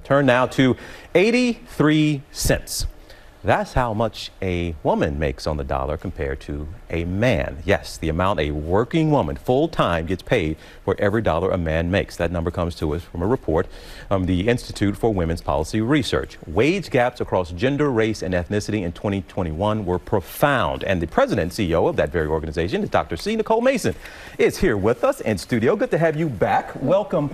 Turn now to 83 cents. That's how much a woman makes on the dollar compared to a man. Yes, the amount a working woman full-time gets paid for every dollar a man makes. That number comes to us from a report from the Institute for Women's Policy Research. Wage gaps across gender, race, and ethnicity in 2021 were profound. And the president and CEO of that very organization is Dr. Nicole Mason is here with us in studio. Good to have you back. Welcome.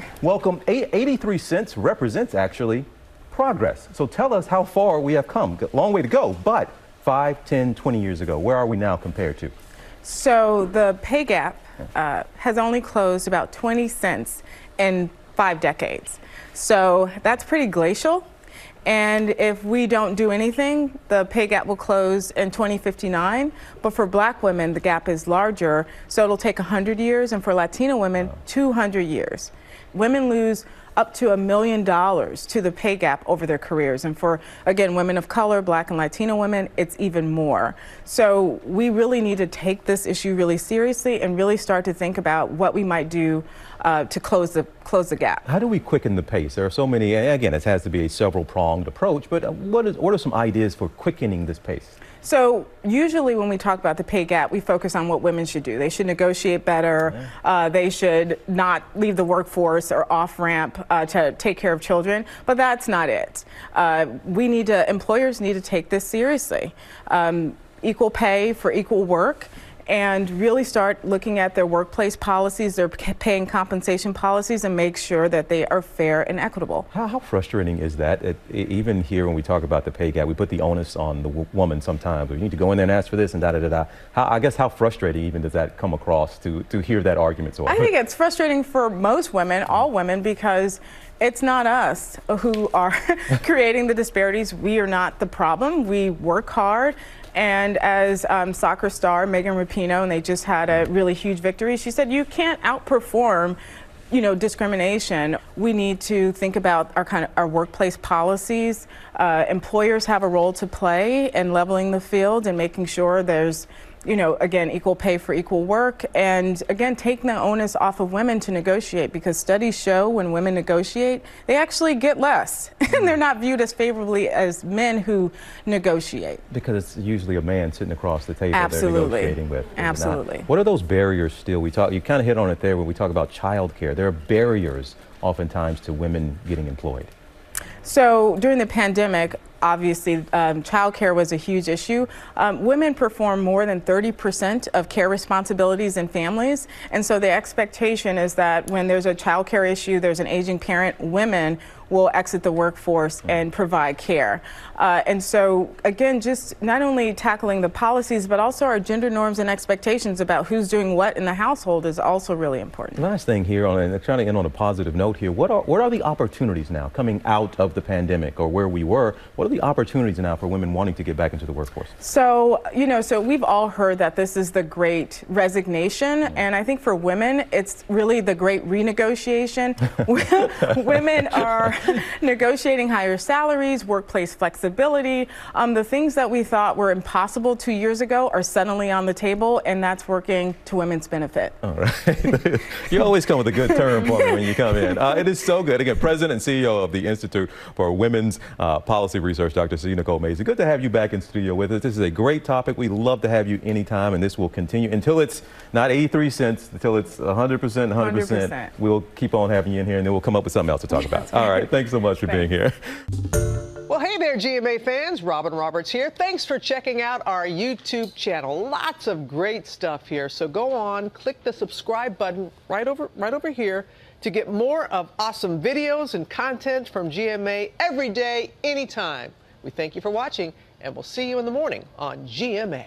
83 cents represents actually progress. So tell us how far we have come. Long way to go, but 5, 10, 20 years ago, where are we now compared to? So the pay gap has only closed about 20 cents in 5 decades. So that's pretty glacial. And if we don't do anything, the pay gap will close in 2059. But for Black women, the gap is larger. So it'll take 100 years. And for Latino women, 200 years. Women lose up to $1 million to the pay gap over their careers. And for, again, women of color, Black and Latino women, it's even more. So we really need to take this issue really seriously and really start to think about what we might do to close the gap. How do we quicken the pace? There are so many, again, it has to be a several-pronged approach, but what are some ideas for quickening this pace? So usually when we talk about the pay gap, we focus on what women should do. They should negotiate better. They should not leave the workforce or off ramp to take care of children. But that's not it. Employers need to take this seriously. Equal pay for equal work, and really start looking at their workplace policies, their pay and compensation policies, and make sure that they are fair and equitable. How frustrating is that? Even here when we talk about the pay gap, we put the onus on the woman sometimes. We need to go in there and ask for this and da-da-da-da. I guess how frustrating even does that come across to hear that argument so often? I think it's frustrating for most women, all women, because it's not us who are creating the disparities. We are not the problem. We work hard. And as soccer star Megan Rapinoe, and they just had a really huge victory, she said, you can't outperform, discrimination. We need to think about our workplace policies. Employers have a role to play in leveling the field and making sure there's, again, equal pay for equal work, and again, taking the onus off of women to negotiate, because studies show when women negotiate, they actually get less, and they're not viewed as favorably as men who negotiate. Because it's usually a man sitting across the table they're negotiating with. Absolutely. What are those barriers still? You kind of hit on it there when we talk about child care. There are barriers oftentimes to women getting employed. So during the pandemic, obviously, childcare was a huge issue. Women perform more than 30% of care responsibilities in families. And so the expectation is that when there's a childcare issue, there's an aging parent, women will exit the workforce and provide care. And so, again, just not only tackling the policies, but also our gender norms and expectations about who's doing what in the household is also really important. Last thing here, trying to end on a positive note here, what are the opportunities now coming out of the pandemic, or where we were? What are the opportunities now for women wanting to get back into the workforce? So, so we've all heard that this is the great resignation. And I think for women, it's really the great renegotiation. Women are negotiating higher salaries, workplace flexibility. The things that we thought were impossible 2 years ago are suddenly on the table, and that's working to women's benefit. All right. You always come with a good term for me when you come in. It is so good. Again, President and CEO of the Institute for Women's Policy Research, Dr. Nicole Mason. Good to have you back in studio with us. This is a great topic. We love to have you anytime, and this will continue until it's not 83 cents, until it's 100%, 100%. We'll keep on having you in here, and then we'll come up with something else to talk about. All right. Thanks so much for being here. Well, hey there, GMA fans. Robin Roberts here. Thanks for checking out our YouTube channel. Lots of great stuff here. So go on, click the subscribe button right over here to get more of awesome videos and content from GMA every day, anytime. We thank you for watching, and we'll see you in the morning on GMA.